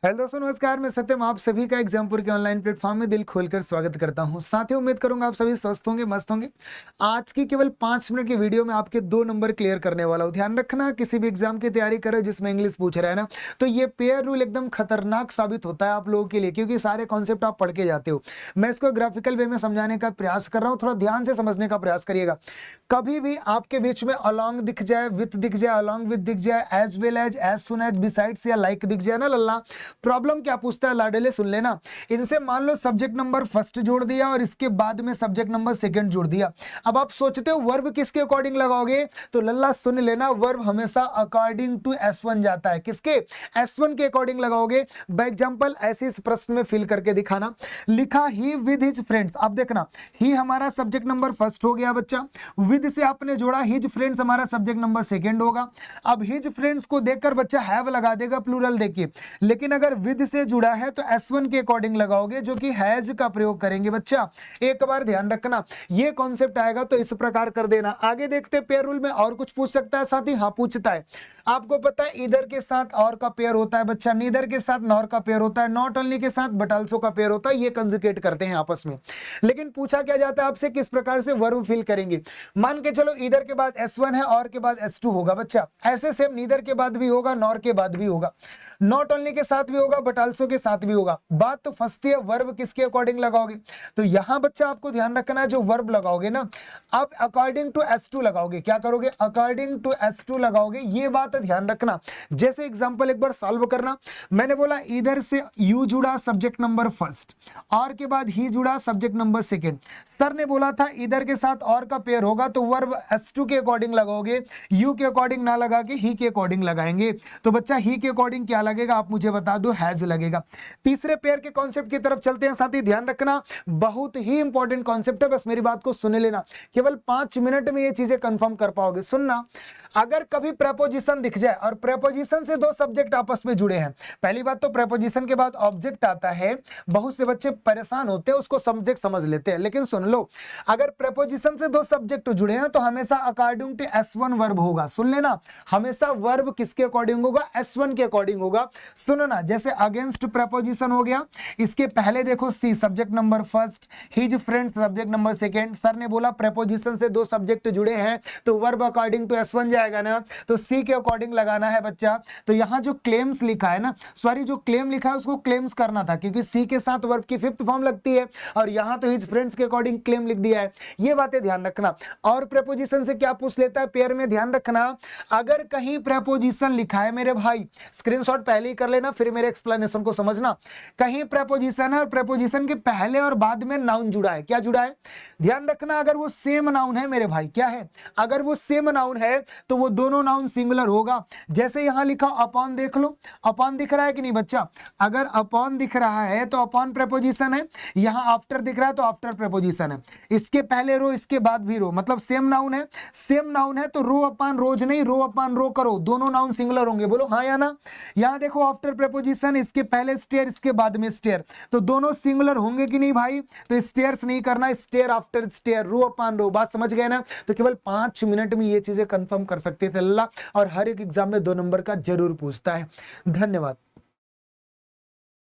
Hello दोस्तों, नमस्कार। मैं सत्यम आप सभी का एग्जामपुर के ऑनलाइन प्लेटफॉर्म में दिल खोलकर स्वागत करता हूं। साथियों, उम्मीद करूंगा आप सभी स्वस्थ होंगे, मस्त होंगे। आज की केवल 5 मिनट की वीडियो में आपके 2 नंबर क्लियर करने वाला हूं। ध्यान रखना, किसी भी एग्जाम की तैयारी करो जिसमें इंग्लिश पूछ रहा है ना, तो ये पेयर रूल एकदम खतरनाक साबित होता है आप लोगों के लिए, क्योंकि सारे कॉन्सेप्ट आप पढ़ के जाते हो। मैं इसको ग्राफिकल वे में समझाने का प्रयास कर रहा हूँ, थोड़ा ध्यान से समझने का प्रयास करिएगा। कभी भी आपके बीच में अलॉन्ग दिख जाए, विथ दिख जाए, अलॉन्ग विथ दिख जाए, as well as soon as, besides या लाइक दिख जाए ना लल्ला, प्रॉब्लम क्या पूछता है लाडले, सुन लेना। इनसे मान लो सब्जेक्ट नंबर फर्स्ट जोड़ दिया और इसके बाद में सब्जेक्ट नंबर सेकंड जोड़ दिया। अब आप सोचते हो वर्ब किसके अकॉर्डिंग लगाओगे, तो लल्ला सुन लेना, वर्ब हमेशा अकॉर्डिंग टू S1 जाता है। किसके? S1 के अकॉर्डिंग लगाओगे। बाय एग्जांपल ऐसे इस प्रश्न में फिल करके दिखाना। लिखा ही विद हिज फ्रेंड्स। अब देखना, ही हमारा सब्जेक्ट नंबर फर्स्ट हो गया बच्चा, विद से आपने जोड़ा, हिज फ्रेंड्स हमारा सब्जेक्ट नंबर सेकंड होगा। अब हिज फ्रेंड्स को देखकर बच्चा हैव लगा देगा प्लूरल देखिए, लेकिन अगर विद से जुड़ा है तो S1 के अकॉर्डिंग लगाओगे, जो कि हैज का प्रयोग करेंगे बच्चा। एक बार ध्यान रखना, ये कॉन्सेप्ट आएगा तो इस प्रकार कर देना। आगे देखते पेयर रूल में और कुछ पूछ सकता है साथी? हाँ, पूछता है। आपको पता है इधर के साथ और का पेयर होता है बच्चा, नीदर के साथ नॉर का पेयर होता है, नॉट ओनली के साथ बट आल्सो का पेयर होता है। ये कंजुगेट करते हैं आपस में। लेकिन पूछा क्या जाता है आपसे, किस प्रकार से वर्ब फिल करेंगे। मान के चलो इधर के बाद S1 है और के बाद S2 होगा बच्चा, ऐसे सेम नीदर के बाद भी होगा, नॉर के बाद भी होगा, नॉट ओनली के साथ भी होगा, बट आल्सो के साथ भी होगा। बात तो फंसती है वर्ब किसके अकॉर्डिंग लगाओगे। तो यहां बच्चा आपको ध्यान रखना है, जो वर्ब लगाओगे ना आप अकॉर्डिंग टू S2 लगाओगे। क्या करोगे? अकॉर्डिंग टू S2 लगाओगे। ये बात ध्यान रखना। जैसे एग्जांपल एक बार सॉल्व करना। मैंने बोला इधर से यू जुड़ा सब्जेक्ट नंबर फर्स्ट और के बाद ही जुड़ा सब्जेक्ट नंबर सेकंड। सर ने बोला था इधर के साथ और का पेयर होगा, तो वर्ब S2 के अकॉर्डिंग लगाओगे, यू के अकॉर्डिंग ना लगा के ही के अकॉर्डिंग लगाएंगे। तो बच्चा ही के अकॉर्डिंग क्या लगेगा आप मुझे बता दो, हैज लगेगा। तीसरे पेयर के कॉन्सेप्ट की तरफ चलते हैं साथी। ध्यान रखना, बहुत ही इंपॉर्टेंट कॉन्सेप्ट है, बस मेरी बात को सुन लेना। केवल 5 मिनट में ये चीजें कंफर्म कर पाओगे। सुनना, अगर कभी प्रेपोजिशन दिख जाए और प्रेपोजिशन से 2 सब्जेक्ट आपस में जुड़े हैं, पहली बात तो प्रेपोजिशन के बाद ऑब्जेक्ट आता है, बहुत से बच्चे परेशान होते हैं, उसको सब्जेक्ट समझ लेते हैं। लेकिन सुन लो, अगर प्रेपोजिशन से 2 सब्जेक्ट जुड़े हैं तो हमेशा अकॉर्डिंग टू S1 वर्ब होगा। सुन लेना, हमेशा वर्ब किसके अकॉर्डिंग होगा? S1 के अकॉर्डिंग होगा। सुनना, जैसे अगेंस्ट प्रेपोजिशन हो गया, इसके पहले देखो C subject number first, his friends subject number second. Sir ने बोला प्रेपोजिशन से 2 सब्जेक्ट जुड़े हैं तो वर्ब अकॉर्डिंग टू S1 जाएगा ना, तो सी के अकॉर्डिंग लगाना है बच्चा। तो यहां जो क्लेम्स लिखा है ना, सॉरी जो क्लेम लिखा है उसको क्लेम्स करना था, क्योंकि सी के साथ वर्ब की 5th फॉर्म लगती है और यहां तो हिज फ्रेंड्स के अकॉर्डिंग क्लेम लिख दिया है। ये बातें ध्यान रखना। और प्रेपोजिशन से क्या पूछ लेता है पेयर में, ध्यान रखना, अगर कहीं प्रेपोजिशन लिखा है मेरे भाई, स्क्रीनशॉट पहले ही कर लेना फिर मेरे एक्सप्लेनेशन को समझना। कहीं प्रेपोजिशन है और प्रेपोजिशन के पहले और बाद में नाउन जुड़ा है। क्या जुड़ा है? ध्यान रखना, अगर वो सेम नाउन है मेरे भाई, क्या है? अगर वो सेम नाउन है तो वो दोनों नाउन सिंगुलर होगा। जैसे यहां लिखा अपॉन, देख लो अपॉन दिख रहा है कि नहीं बच्चा? अगर अपॉन दिख रहा है तो अपॉन प्रेपोजिशन है, यहां आफ्टर दिख रहा है तो आफ्टर प्रेपोजिशन है। इसके पहले रो इसके बाद भी रो, मतलब सेम नाउन है। सेम नाउन है तो रो अपॉन रोज नहीं, रो अपॉन रो करो, दोनों नाउन सिंगुलर होंगे। बोलो हाँ या ना। यहां देखो आफ्टर प्रेपोजिशन, इसके पहले स्टेयर इसके बाद में स्टेयर, तो दोनों सिंगुलर होंगे कि नहीं भाई? तो स्टेयर्स नहीं करना, stair after stair, row upon row. बात समझ गए ना? तो केवल 5 मिनट में ये चीजें कंफर्म कर सकते थे अल्लाह, और हर एक एग्जाम में 2 नंबर का जरूर पूछता है। धन्यवाद।